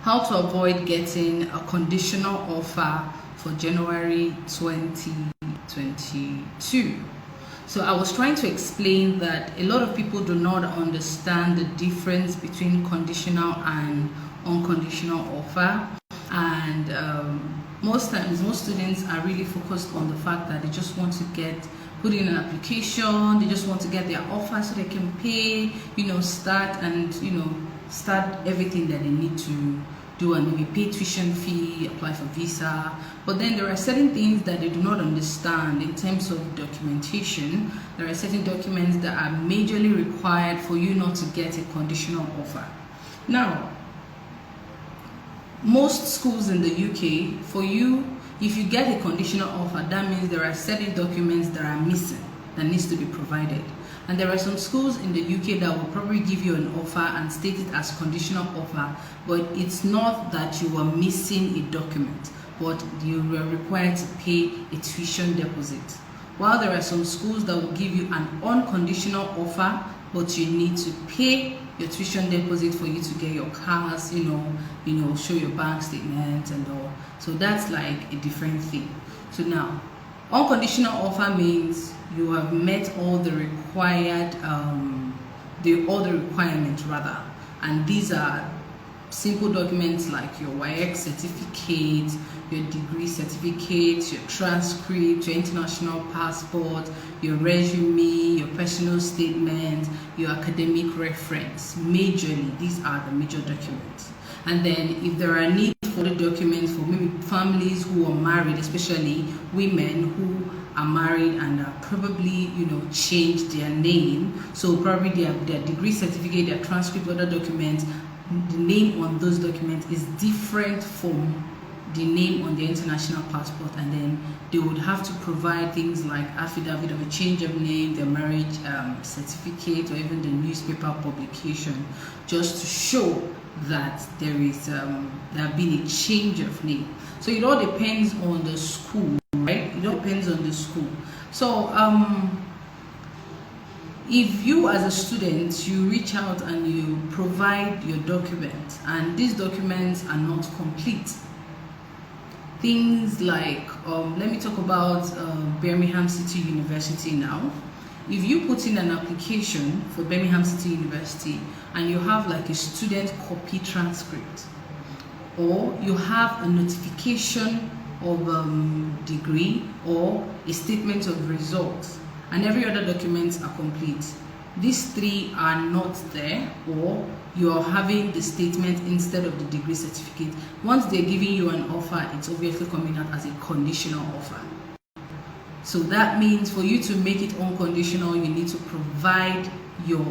How to avoid getting a conditional offer for January 2022. So I was trying to explain that a lot of people do not understand the difference between conditional and unconditional offer, and most times most students are really focused on the fact that they just want to put in an application, they just want to get their offer so they can pay, start everything that they need to do, and maybe pay tuition fee, apply for visa. But then there are certain things that they do not understand in terms of documentation. There are certain documents that are majorly required for you not to get a conditional offer. Now, most schools in the UK, for you, if you get a conditional offer, that means there are certain documents that are missing that needs to be provided. And there are some schools in the UK that will probably give you an offer and state it as conditional offer, but it's not that you are missing a document, but you are required to pay a tuition deposit. While there are some schools that will give you an unconditional offer, but you need to pay your tuition deposit for you to get your cars, show your bank statement and all. So that's like a different thing. So now, unconditional offer means you have met all the required, requirements rather, and these are simple documents like your WAEC certificate, your degree certificate, your transcript, your international passport, your resume, your personal statement, your academic reference. Majorly, these are the major documents. And then if there are needs for the documents for maybe families who are married, especially women who are married and are probably changed their name, so probably their degree certificate, their transcript, other documents, the name on those documents is different from the name on the international passport, and then they would have to provide things like affidavit of a change of name, their marriage certificate, or even the newspaper publication, just to show that there have been a change of name. So it all depends on the school, right? It all depends on the school. So if you as a student, you reach out and you provide your documents and these documents are not complete, things like, let me talk about Birmingham City University now. If you put in an application for Birmingham City University and you have like a student copy transcript, or you have a notification of degree or a statement of results, and every other documents are complete, these three are not there, or you are having the statement instead of the degree certificate, once they're giving you an offer, it's obviously coming out as a conditional offer. So that means for you to make it unconditional, you need to provide your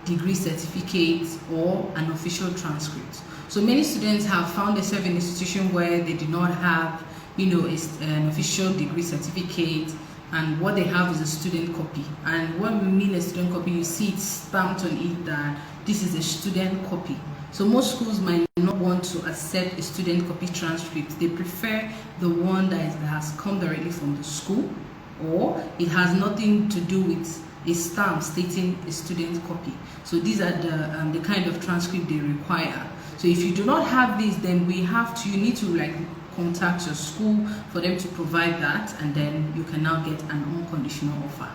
degree certificate or an official transcript. So many students have found themselves in a situation where they do not have, an official degree certificate, and what they have is a student copy. And when we mean a student copy, you see it stamped on it that this is a student copy. So most schools might not want to accept a student copy transcript. They prefer the one that has come directly from the school, or it has nothing to do with a stamp stating a student copy. So these are the kind of transcript they require. So if you do not have this, then you need to contact your school for them to provide that, and then you can now get an unconditional offer.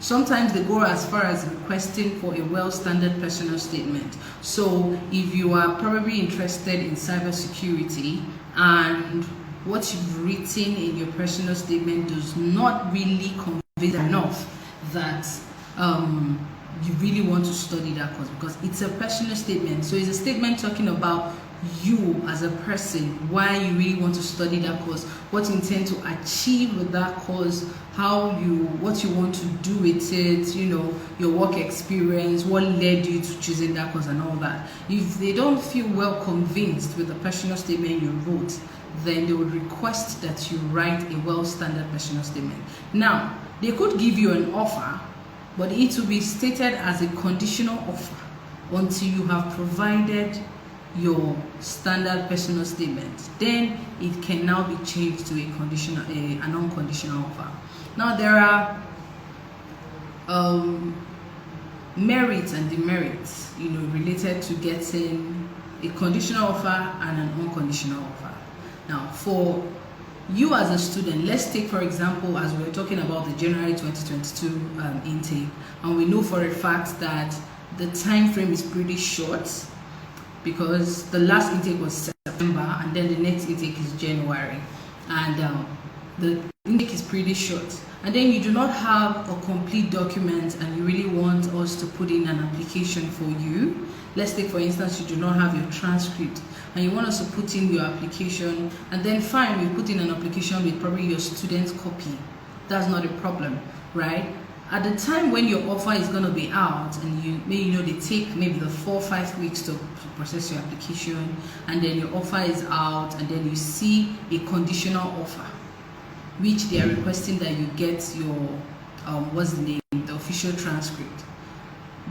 Sometimes they go as far as requesting for a well-standard personal statement. So if you are probably interested in cybersecurity and what you've written in your personal statement does not really convey enough that you really want to study that course, because it's a personal statement. So it's a statement talking about you as a person, why you really want to study that course, what you intend to achieve with that course, what you want to do with it, your work experience, what led you to choosing that course and all that. If they don't feel well convinced with the personal statement you wrote, then they would request that you write a well-standard personal statement. Now, they could give you an offer, but it will be stated as a conditional offer until you have provided your standard personal statement. Then it can now be changed to an unconditional offer. Now there are merits and demerits, related to getting a conditional offer and an unconditional offer. Now, for you as a student, let's take for example, as we're talking about the January 2022 intake, and we know for a fact that the time frame is pretty short because the last intake was September and then the next intake is January, and the intake is pretty short, and then you do not have a complete document and you really want us to put in an application for you. Let's take for instance, you do not have your transcript and you want us to put in your application, and then fine, we put in an application with probably your student copy. That's not a problem, right? At the time when your offer is going to be out, and they take maybe the 4 or 5 weeks to process your application, and then your offer is out, and then you see a conditional offer which they are requesting that you get your what's the name, the official transcript.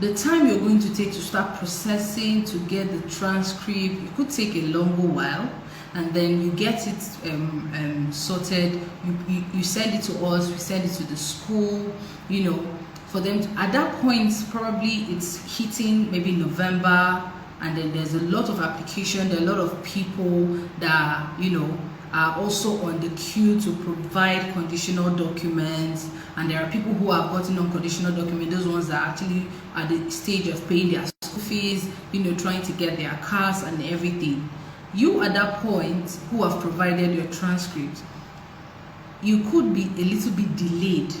The time you're going to take to start processing to get the transcript, it could take a longer while, and then you get it sorted. You send it to us, we send it to the school, for them to, at that point probably it's hitting maybe November, and then there's a lot of application. There are a lot of people that are also on the queue to provide conditional documents, and there are people who have gotten unconditional documents, those ones that are actually at the stage of paying their school fees, trying to get their cars and everything. You at that point who have provided your transcript, you could be a little bit delayed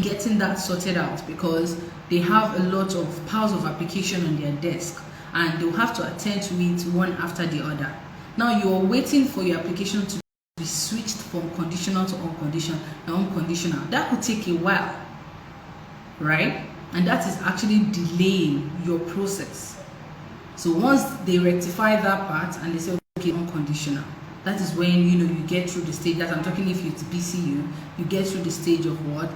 getting that sorted out because they have a lot of piles of application on their desk and they'll have to attend to it one after the other. Now you're waiting for your application to be switched from conditional to unconditional. That could take a while, right? And that is actually delaying your process. So once they rectify that part and they say, okay, unconditional, that is when you get through the stage that I'm talking. If it's BCU, you get through the stage of what,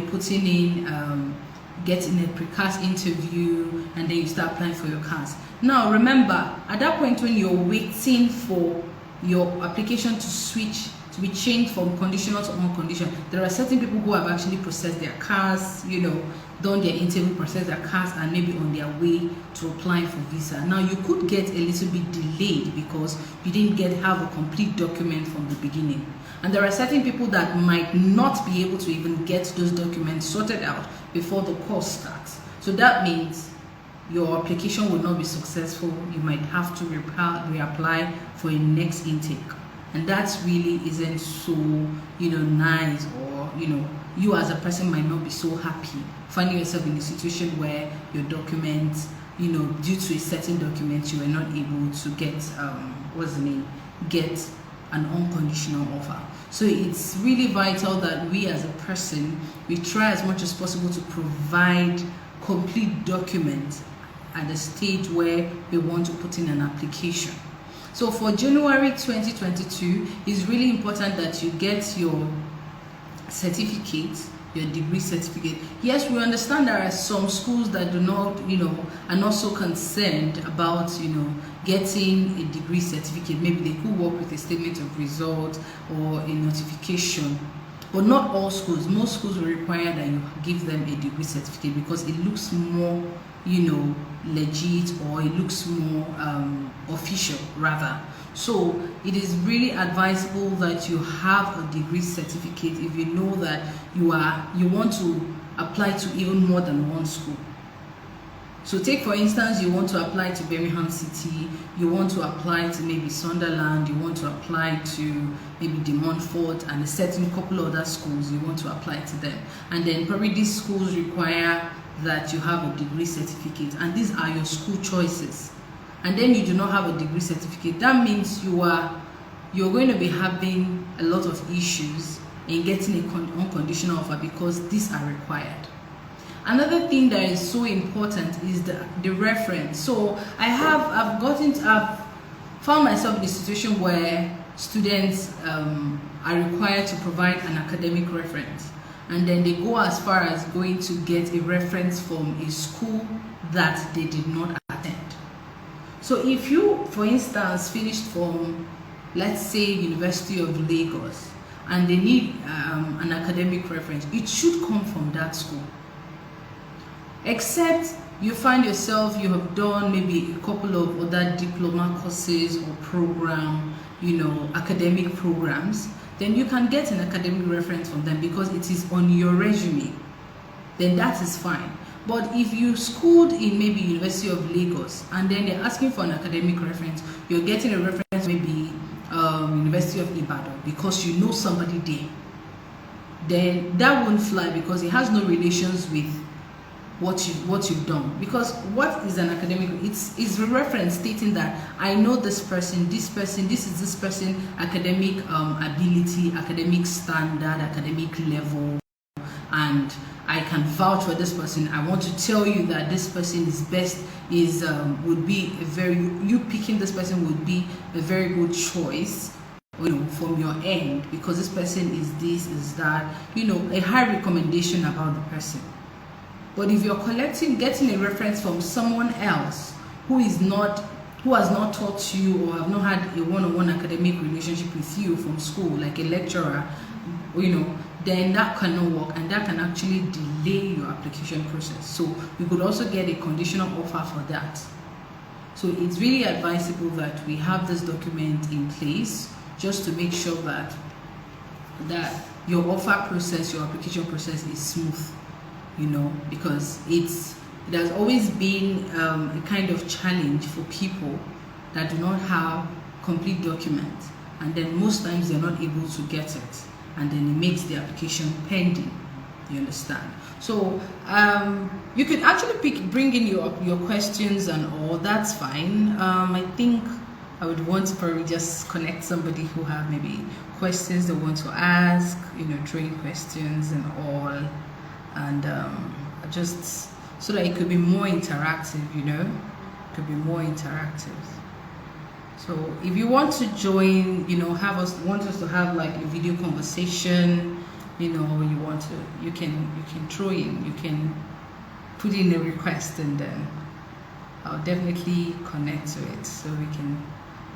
putting in getting a precast interview, and then you start applying for your cars. Now remember, at that point when you're waiting for your application to be changed from conditional to unconditional, there are certain people who have actually processed their cars, done their interview, processed their cars, and maybe on their way to applying for visa. Now you could get a little bit delayed because you didn't have a complete document from the beginning. And there are certain people that might not be able to even get those documents sorted out before the course starts. So that means your application will not be successful. You might have to reapply for a next intake. And that really isn't so, nice, or, you as a person might not be so happy finding yourself in a situation where your documents, due to a certain document, you were not able to get an unconditional offer. So it's really vital that we as a person, we try as much as possible to provide complete documents at the stage where we want to put in an application. So for January 2022, it's really important that you get your certificate, your degree certificate. Yes, we understand there are some schools that do not, are not so concerned about, getting a degree certificate. Maybe they could work with a statement of result or a notification. But not all schools. Most schools will require that you give them a degree certificate because it looks more, legit, or it looks more official rather. So it is really advisable that you have a degree certificate if you know that you want to apply to even more than one school. So take for instance, you want to apply to Birmingham City, you want to apply to maybe Sunderland, you want to apply to maybe De Montfort and a certain couple other schools, you want to apply to them. And then probably these schools require that you have a degree certificate, and these are your school choices. And then you do not have a degree certificate. That means you're going to be having a lot of issues in getting an unconditional offer because these are required. Another thing that is so important is the reference. So I've found myself in a situation where students are required to provide an academic reference, and then they go as far as going to get a reference from a school that they did not attend. So if you, for instance, finished from, let's say, University of Lagos, and they need an academic reference, it should come from that school. Except you find yourself, you have done maybe a couple of other diploma courses or program, academic programs, then you can get an academic reference from them because it is on your resume. Then that is fine. But if you schooled in maybe University of Lagos and then they're asking for an academic reference, you're getting a reference maybe University of Ibadan because you know somebody there, then that won't fly because it has no relations with what you've done. Because what is an academic? It's a reference stating that I know this person, this is this person, academic ability, academic standard, academic level, and I can vouch for this person. I want to tell you that this person is would be a very, you picking this person would be a very good choice, from your end, because this person is this, is that, a high recommendation about the person. But if you're getting a reference from someone else who has not taught you or have not had a one-on-one academic relationship with you from school, like a lecturer, then that cannot work, and that can actually delay your application process. So you could also get a conditional offer for that. So it's really advisable that we have this document in place just to make sure that your offer process, your application process is smooth, because it has always been a kind of challenge for people that do not have complete documents, and then most times they're not able to get it, and then it makes the application pending. You understand? So you could actually bring in your questions and all. That's fine. I think I would want to probably just connect somebody who have maybe questions they want to ask, drawing questions and all, and just so that it could be more interactive. It could be more interactive. So if you want to join, want us to have like a video conversation, you can throw in, you can put in a request, and then I'll definitely connect to it so we can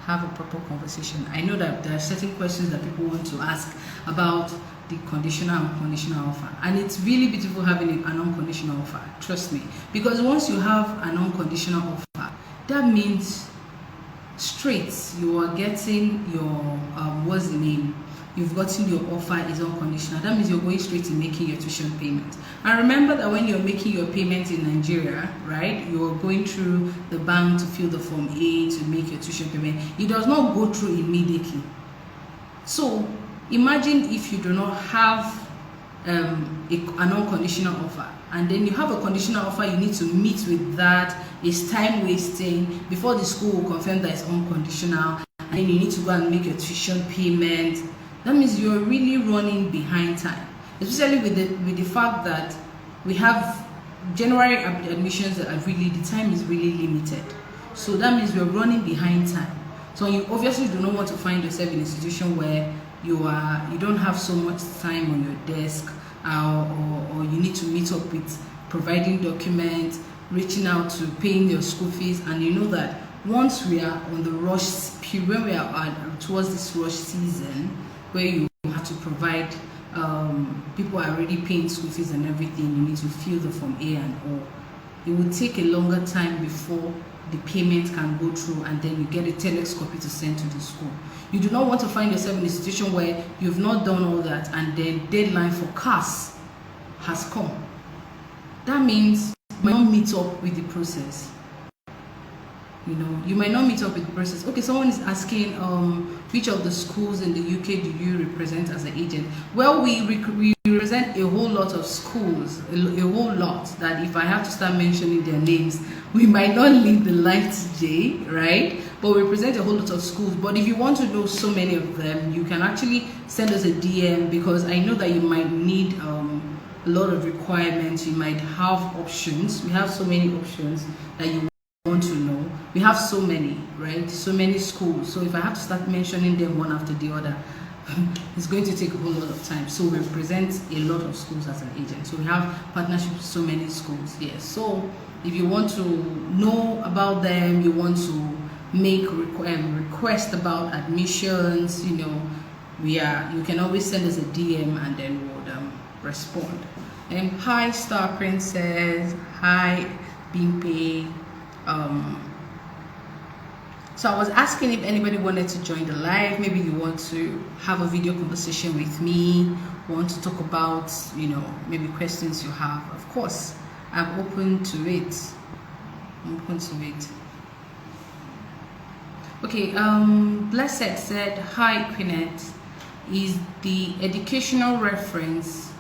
have a proper conversation. I know that there are certain questions that people want to ask about the conditional and conditional offer, and it's really beautiful having an unconditional offer, trust me, because once you have an unconditional offer, that means straight you are getting your you've gotten your offer is unconditional. That means you're going straight to making your tuition payment. And remember that when you're making your payment in Nigeria, right, you're going through the bank to fill the form A to make your tuition payment. It does not go through immediately. So imagine if you do not have an unconditional offer, and then you have a conditional offer, you need to meet with that. It's time wasting before the school will confirm that it's unconditional, and then you need to go and make your tuition payment. That means you're really running behind time, especially with the fact that we have January admissions that are the time is really limited. So that means we're running behind time. So you obviously do not want to find yourself in a situation where you don't have so much time on your desk, or you need to meet up with providing documents, reaching out to paying your school fees, and you know that once we are on the rush period, when we are towards this rush season where you have to provide, people are already paying school fees and everything, you need to fill the form A and all. It will take a longer time before the payment can go through, and then you get a telex copy to send to the school. You do not want to find yourself in a situation where you've not done all that and the deadline for CAS has come. That means you might not meet up with the process. You might not meet up with the process. Okay, someone is asking, which of the schools in the UK do you represent as an agent? Well, we represent a whole lot of schools, a whole lot, that if I have to start mentioning their names, we might not leave the light today, right? But we represent a whole lot of schools. But if you want to know so many of them, you can actually send us a DM, because I know that you might need a lot of requirements. You might have options. We have so many options that you want to know. We have so many, right? So many schools. So if I have to start mentioning them one after the other, it's going to take a whole lot of time. So we represent a lot of schools as an agent. So we have partnerships with so many schools. Yes. So if you want to know about them, you want to make request about admissions, you can always send us a DM, and then we'll respond. Hi Star Princess, hi being paid. So I was asking if anybody wanted to join the live. Maybe you want to have a video conversation with me, want to talk about, you know, maybe questions you have. Of course, I'm open to it. I'm open to it. Okay, Blessed said, hi Quinette, is the educational reference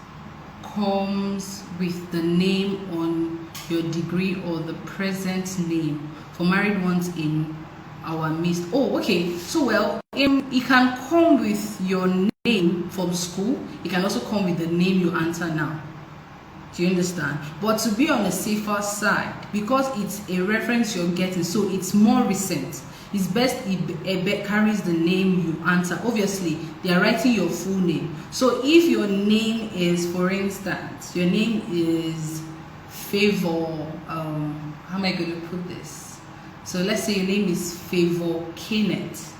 comes with the name on your degree or the present name for married ones in our midst? Oh, okay. So well, it can come with your name from school. It can also come with the name you answer now. Do you understand? But to be on the safer side, because it's a reference you're getting, so it's more recent, it's best it carries the name you answer. Obviously, they are writing your full name. So if your name is, for instance, your name is Favor, how am I going to put this? So let's say your name is Favor Kenneth,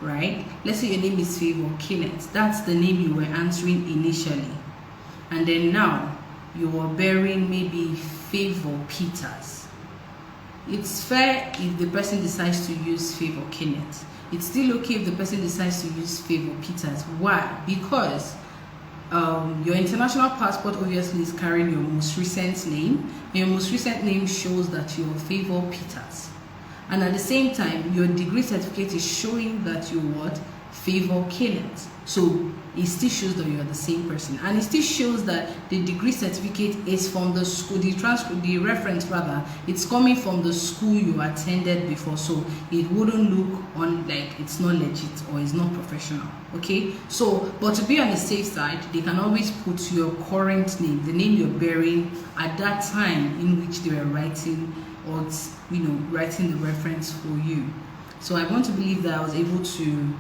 right? Let's say your name is Favor Kenneth. That's the name you were answering initially. And then now you are bearing maybe Favor Peters. It's fair if the person decides to use Favor Kenneth. It's still okay if the person decides to use Favor Peters. Why? Because your international passport obviously is carrying your most recent name. Your most recent name shows that you're Favor Peters, and at the same time your degree certificate is showing that you're what? Favor Kenneth. So it still shows that you're the same person, and it still shows that the degree certificate is from the school, the reference rather, it's coming from the school you attended before, so it wouldn't look on like it's not legit or it's not professional. Okay, so but to be on the safe side, they can always put your current name, the name you're bearing at that time in which they were writing, or you know, writing the reference for you. So I want to believe that I was able to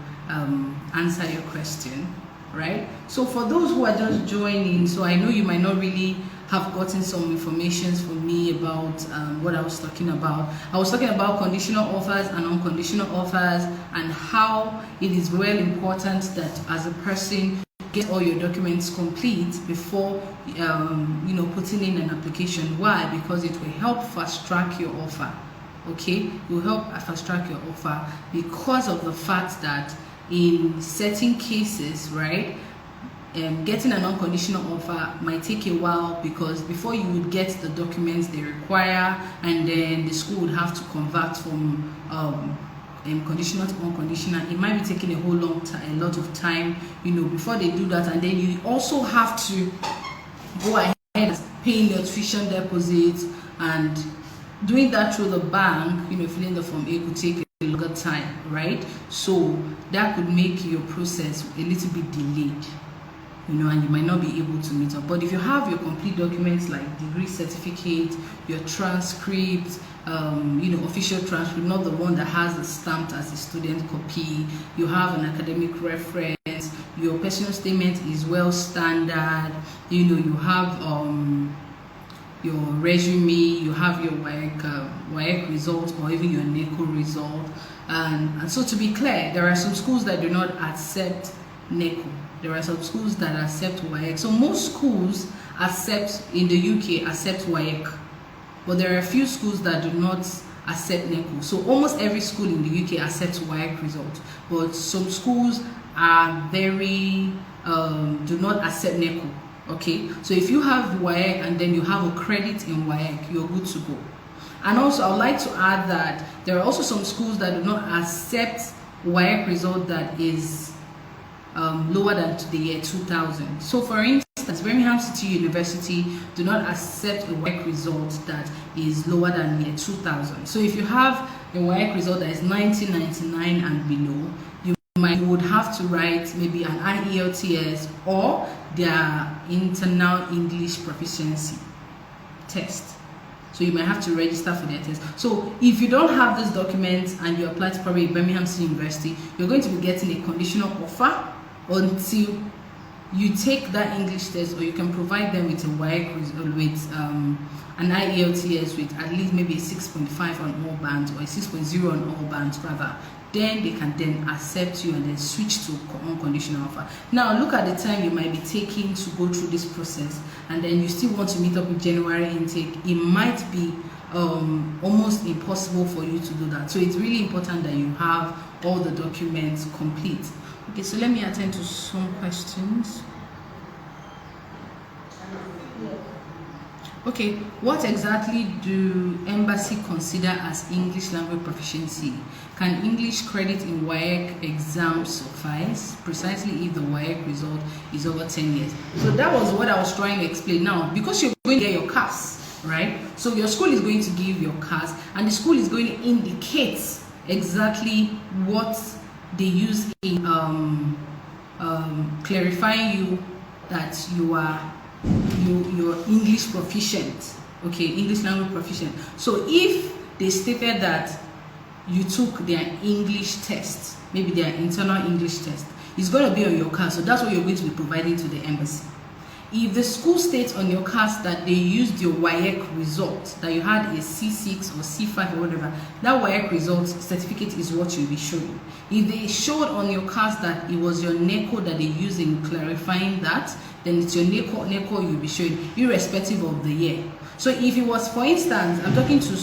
answer your question, right? So for those who are just joining, so I know you might not really have gotten some information from me about what I was talking about. I was talking about conditional offers and unconditional offers, and how it is well important that as a person get all your documents complete before you know, putting in an application. Why? Because it will help fast track your offer. Okay, it will help fast track your offer because of the fact that in certain cases, right, getting an unconditional offer might take a while, because before you would get the documents they require, and then the school would have to convert from conditional to unconditional. It might be taking a lot of time, you know, before they do that, and then you also have to go ahead and paying your tuition deposits, and doing that through the bank, you know, filling the form A could take a longer time, right? So that could make your process a little bit delayed, you know, and you might not be able to meet up. But if you have your complete documents like degree certificate, your transcript, you know, official transcript, not the one that has the stamped as a student copy, you have an academic reference, your personal statement is well standard, you know, you have your resume, you have your WAEC result, or even your NECO result, and so to be clear, there are some schools that do not accept NECO. There are some schools that accept WAEC. So most schools accept, in the UK, accept WAEC, but there are a few schools that do not accept NECO. So almost every school in the UK accepts WAEC result, but some schools are very do not accept NECO. Okay, so if you have WAEC and then you have a credit in WAEC, you're good to go. And also, I would like to add that there are also some schools that do not accept WAEC result that is lower than the year 2000. So for instance, Birmingham City University do not accept a WAEC result that is lower than year 2000. So if you have a WAEC result that is 1999 and below, you would have to write maybe an IELTS or their internal English proficiency test. So you might have to register for their test. So if you don't have these documents and you apply to probably Birmingham City University, you're going to be getting a conditional offer until you take that English test, or you can provide them with a WAEC with an IELTS with at least maybe a 6.5 on all bands, or a 6.0 on all bands rather, then they can then accept you and then switch to unconditional offer. Now look at the time you might be taking to go through this process, and then you still want to meet up with January intake. It might be almost impossible for you to do that. So it's really important that you have all the documents complete. Okay, so let me attend to some questions. Okay, what exactly do embassy consider as English language proficiency? Can English credit in WAEC exam suffice? Precisely if the WAEC result is over 10 years. So that was what I was trying to explain. Now, because you're going to get your CAS, right? So your school is going to give your CAS, and the school is going to indicate exactly what they use in clarifying you that you're English proficient. Okay, English language proficient. So if they stated that you took their English test, maybe their internal English test, it's going to be on your CAS. So that's what you're going to be providing to the embassy. If the school states on your CAS that they used your WAEC result, that you had a C6 or C5 or whatever, that WAEC result certificate is what you'll be showing. If they showed on your CAS that it was your NECO that they used in clarifying that, then it's your NECO you'll be showing, irrespective of the year. So if it was, for instance, I'm talking to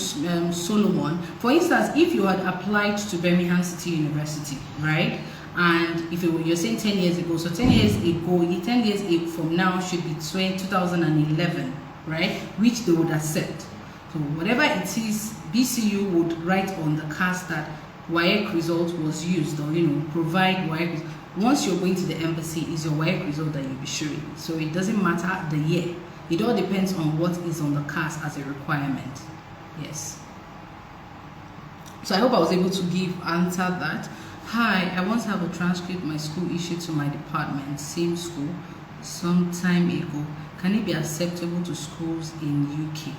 Solomon, for instance, if you had applied to Birmingham City University, right? And if you're saying 10 years ago, so 10 years from now should be 2011, right? Which they would accept. So whatever it is, BCU would write on the CAS that WAEC result was used, or provide WAEC. Once you're going to the embassy, is your WAEC result that you'll be showing. So it doesn't matter the year. It all depends on what is on the CAS as a requirement. Yes. So I hope I was able to answer that. Hi, I once have a transcript my school issued to my department, same school, some time ago. Can it be acceptable to schools in UK?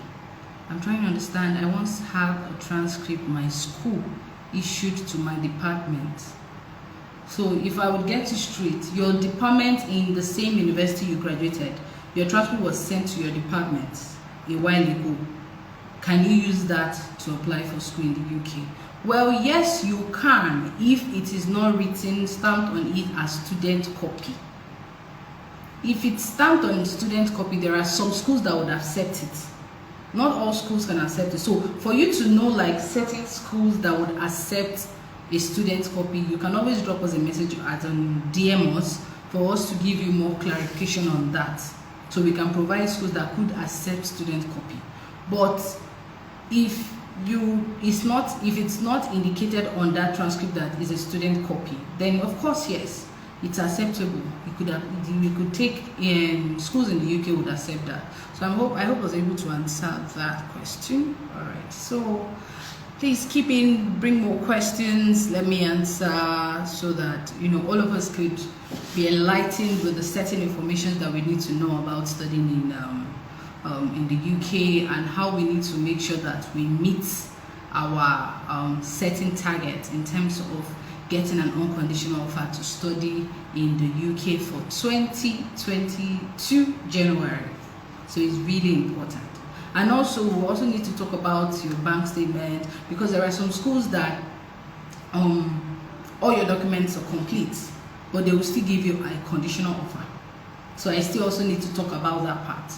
I'm trying to understand. I once have a transcript my school issued to my department. So if I would get it straight, your department in the same university you graduated, your transcript was sent to your department a while ago. Can you use that to apply for school in the UK? Well, yes, you can, if it is not written, stamped on it as student copy. If it's stamped on student copy, there are some schools that would accept it. Not all schools can accept it. So for you to know, like, certain schools that would accept a student copy, you can always drop us a message at DM us for us to give you more clarification on that. So we can provide schools that could accept student copy. But if it's not indicated on that transcript that is a student copy, then of course yes, it's acceptable. We could take schools in the UK would accept that. So I hope I was able to answer that question. All right, so please bring more questions. Let me answer so that all of us could be enlightened with the certain information that we need to know about studying in the UK, and how we need to make sure that we meet our certain targets in terms of getting an unconditional offer to study in the UK for 2022 January. So it's really important. And also we also need to talk about your bank statement, because there are some schools that all your documents are complete, but they will still give you a conditional offer. So I still also need to talk about that part.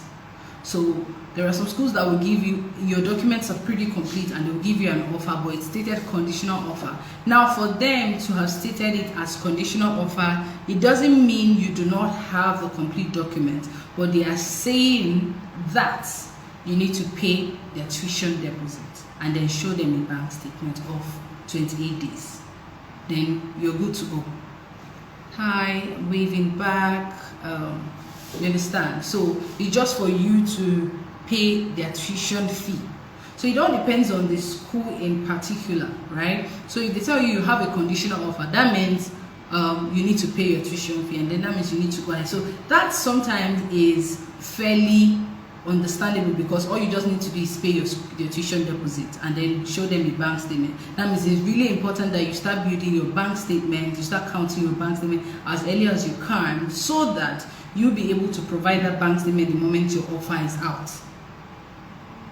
So there are some schools that will give you, your documents are pretty complete and they'll give you an offer, but it's stated conditional offer. Now for them to have stated it as conditional offer, it doesn't mean you do not have the complete document, but they are saying that you need to pay their tuition deposit and then show them a bank statement of 28 days. Then you're good to go. Hi, waving back. You understand? So it's just for you to pay their tuition fee. So it all depends on the school in particular, right? So if they tell you you have a conditional offer, that means you need to pay your tuition fee, and then that means you need to go ahead. So that sometimes is fairly understandable, because all you just need to do is pay your tuition deposit and then show them a bank statement. That means it's really important that you start building your bank statement, you start counting your bank statement as early as you can, so that you'll be able to provide that bank statement the moment your offer is out.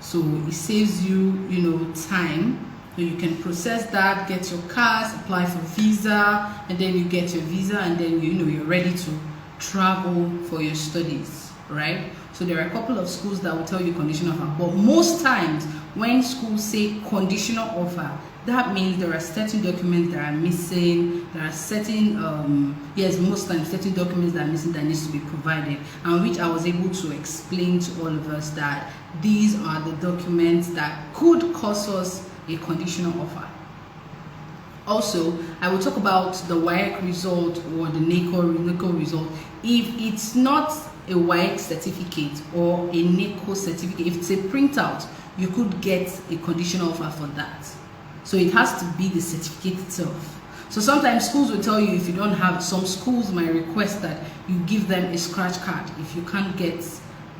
So it saves you, time So you can process that, get your cards, apply for visa, and then you get your visa, and then you're ready to travel for your studies, right? So there are a couple of schools that will tell you conditional offer, but most times when schools say conditional offer, that means there are certain documents that are missing. There are certain most times certain documents that are missing that needs to be provided, and which I was able to explain to all of us that these are the documents that could cause us a conditional offer. Also, I will talk about the WAEC result or the NECO result. If it's not a WAEC certificate or a NECO certificate, if it's a printout, you could get a conditional offer for that. So it has to be the certificate itself. So sometimes schools will tell you, if you don't have, some schools might request that you give them a scratch card if you can't get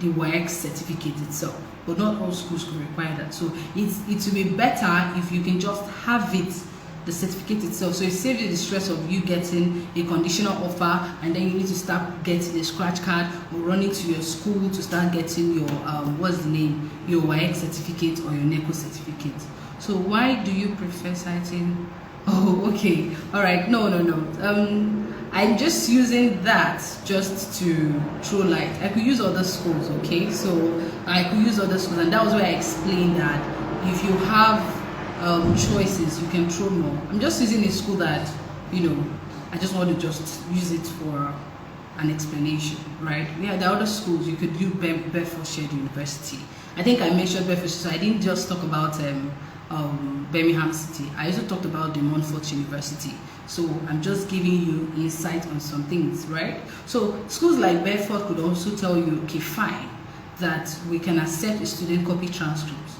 the WAEC certificate itself, but not all schools could require that. So it will be better if you can just have it, the certificate itself. So it saves you the stress of you getting a conditional offer and then you need to start getting a scratch card or running to your school to start getting your your WAEC certificate or your NECO certificate. So why do you prefer citing? Oh, okay, all right. No. I'm just using that just to throw light. I could use other schools, okay? So I could use other schools, and that was where I explained that if you have choices, you can throw more. I'm just using a school that, I just want to just use it for an explanation, right? Yeah, there are other schools. You could use Bedfordshire University. I think I mentioned Bedfordshire, so I didn't just talk about Birmingham City. I also talked about the Montfort University. So I'm just giving you insight on some things, right? So schools like Bedford could also tell you, okay, fine, that we can accept a student copy transcripts.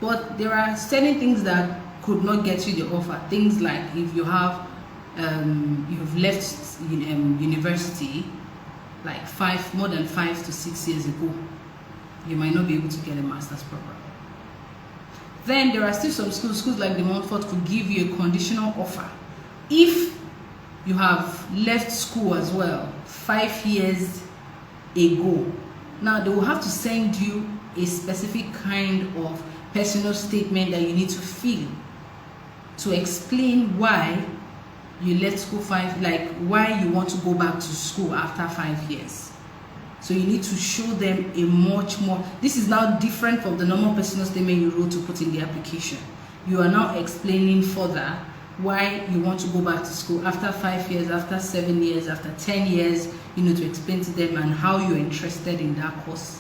But there are certain things that could not get you the offer. Things like if you have, you've left university like more than 5 to 6 years ago, you might not be able to get a master's program. Then there are still some schools like the Montfort could give you a conditional offer if you have left school as well 5 years ago. Now they will have to send you a specific kind of personal statement that you need to fill to explain why you left school why you want to go back to school after 5 years. So you need to show them a much more, this is now different from the normal personal statement you wrote to put in the application. You are now explaining further why you want to go back to school after 5 years, after 7 years, after 10 years, to explain to them and how you're interested in that course.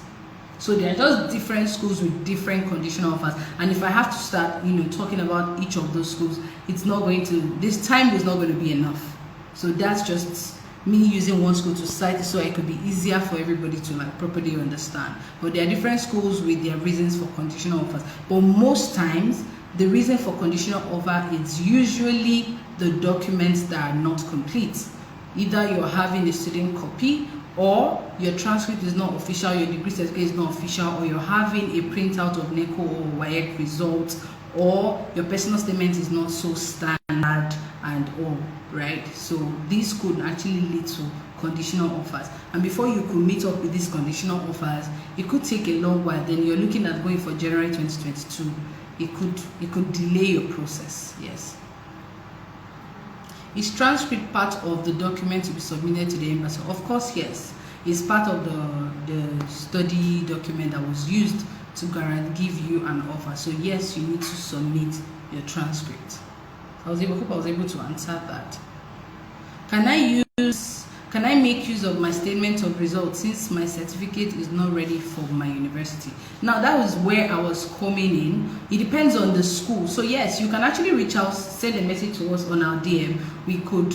So there are just different schools with different conditional offers. And if I have to start, talking about each of those schools, this time is not going to be enough. So that's just me using one school to cite it so it could be easier for everybody to properly understand. But there are different schools with their reasons for conditional offers. But most times, the reason for conditional offer is usually the documents that are not complete. Either you're having a student copy, or your transcript is not official, your degree certificate is not official, or you're having a printout of NECO or WAEC results, or your personal statement is not so standard and all, right? So these could actually lead to conditional offers. And before you could meet up with these conditional offers, it could take a long while. Then you're looking at going for January 2022. It could delay your process, yes. Is transcript part of the document to be submitted to the embassy? Of course, yes. It's part of the study document that was used to give you an offer. So yes, you need to submit your transcript. I hope I was able to answer that. Can I make use of my statement of results since my certificate is not ready for my university? Now that was where I was coming in. It depends on the school. So yes, you can actually reach out, send a message to us on our DM. We could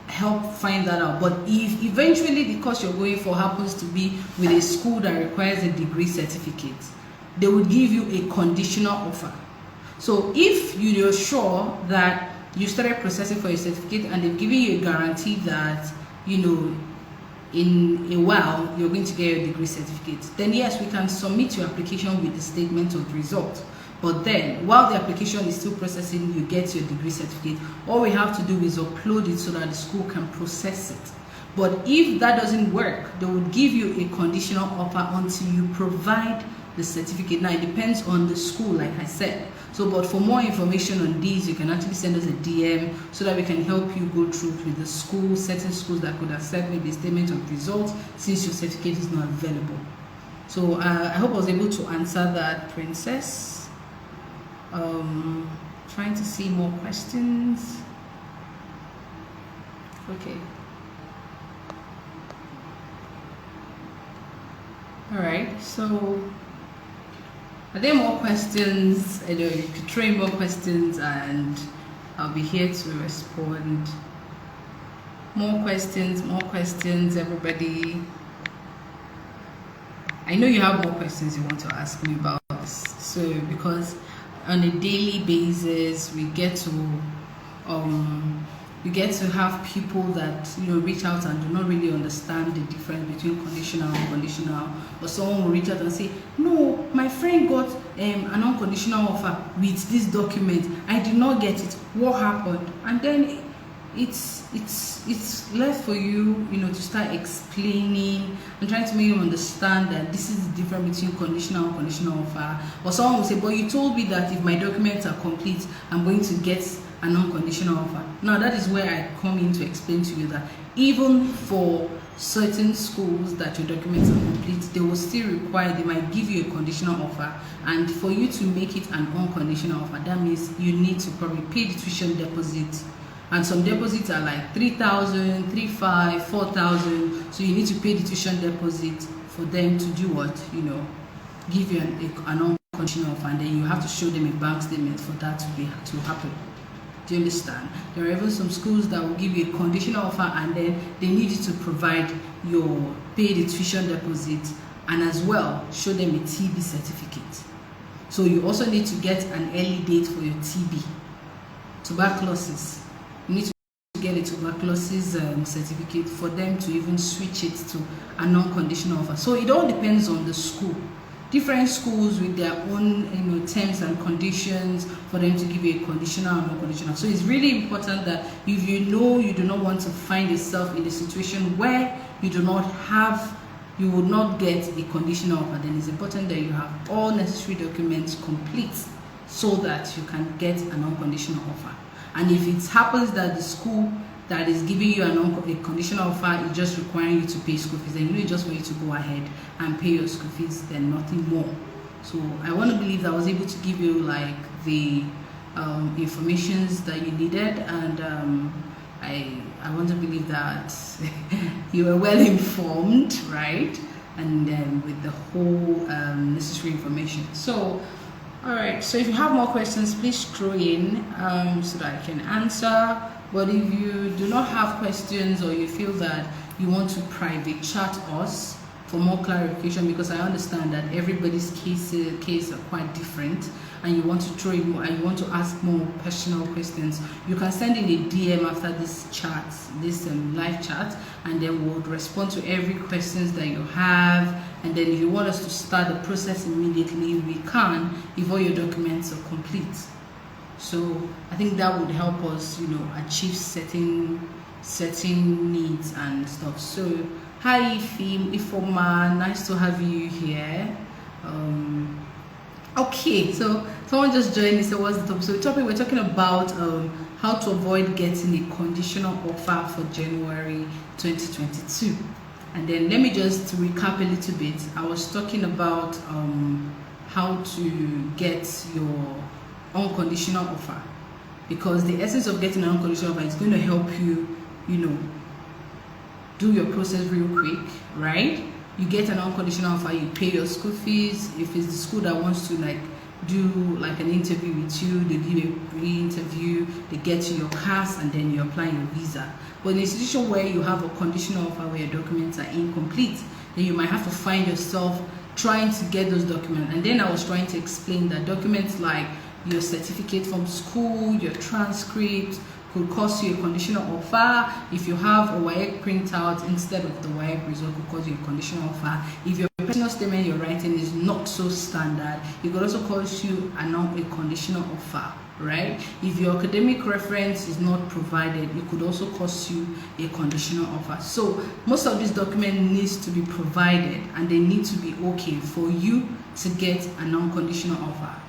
help find that out. But if eventually the course you're going for happens to be with a school that requires a degree certificate, they would give you a conditional offer. So if you're sure that you started processing for your certificate and they've given you a guarantee that, in a while you're going to get your degree certificate, then yes, we can submit your application with the statement of result. But then, while the application is still processing, you get your degree certificate. All we have to do is upload it so that the school can process it. But if that doesn't work, they would give you a conditional offer until you provide the certificate. Now it depends on the school, like I said. So, but for more information on these, you can actually send us a DM so that we can help you go through with the school, certain schools that could accept maybe a statement of results since your certificate is not available. So I hope I was able to answer that, Princess. Trying to see more questions. Okay. All right, so are there more questions? I know you could throw in more questions and I'll be here to respond. More questions, everybody. I know you have more questions you want to ask me about this. So because on a daily basis we get to have people that reach out and do not really understand the difference between conditional and unconditional, or someone will reach out and say, no, my friend got an unconditional offer with this document, I did not get it, what happened? And then it's left for you to start explaining and trying to make them understand that this is the difference between conditional and unconditional offer. Or someone will say, but you told me that if my documents are complete, I'm going to get an unconditional offer. Now that is where I come in to explain to you that even for certain schools that your documents are complete, they will still require, they might give you a conditional offer, and for you to make it an unconditional offer, that means you need to probably pay the tuition deposit, and some deposits are like 3,000, 3,500, 4,000, so you need to pay the tuition deposit for them to do what, give you an unconditional offer, and then you have to show them a bank statement for that to happen. Do you understand? There are even some schools that will give you a conditional offer and then they need you to pay the tuition deposit and as well show them a TB certificate. So you also need to get an early date for your TB. Tuberculosis. You need to get a tuberculosis certificate for them to even switch it to a non-conditional offer. So it all depends on the school. Different schools with their own terms and conditions for them to give you a conditional and non-conditional. So it's really important that if you do not want to find yourself in a situation where you would not get a conditional offer, then it's important that you have all necessary documents complete so that you can get an unconditional offer. And if it happens that the school that is giving you a conditional offer is just requiring you to pay school fees, then it's just for you to go ahead and pay your school fees, then nothing more. So I want to believe that I was able to give you like the informations that you needed, and I want to believe that you were well informed, right? And then with the whole necessary information. So all right, so if you have more questions, please throw in so that I can answer. But if you do not have questions, or you feel that you want to private chat us for more clarification, because I understand that everybody's case are quite different, and you want to throw in more and you want to ask more personal questions, you can send in a DM after this chat, this live chat, and then we'll respond to every questions that you have. And then if you want us to start the process immediately, we can, if all your documents are complete. So I think that would help us, achieve certain needs and stuff. So hi Ifoma, nice to have you here. Okay, so someone just joined me. So what's the topic? So the topic we're talking about how to avoid getting a conditional offer for January 2022. And then let me just recap a little bit. I was talking about how to get your unconditional offer, because the essence of getting an unconditional offer is going to help you, do your process real quick, right? You get an unconditional offer, you pay your school fees. If it's the school that wants to do an interview with you, they give you a pre-interview, they get you your CAS, and then you apply your visa. But in a situation where you have a conditional offer where your documents are incomplete, then you might have to find yourself trying to get those documents. And then I was trying to explain that documents like your certificate from school, your transcript could cost you a conditional offer. If you have a WAEC printout instead of the WAEC result, could cost you a conditional offer. If your personal statement you're writing is not so standard, it could also cost you a conditional offer, right? If your academic reference is not provided, it could also cost you a conditional offer. So most of these documents needs to be provided, and they need to be okay for you to get an unconditional offer.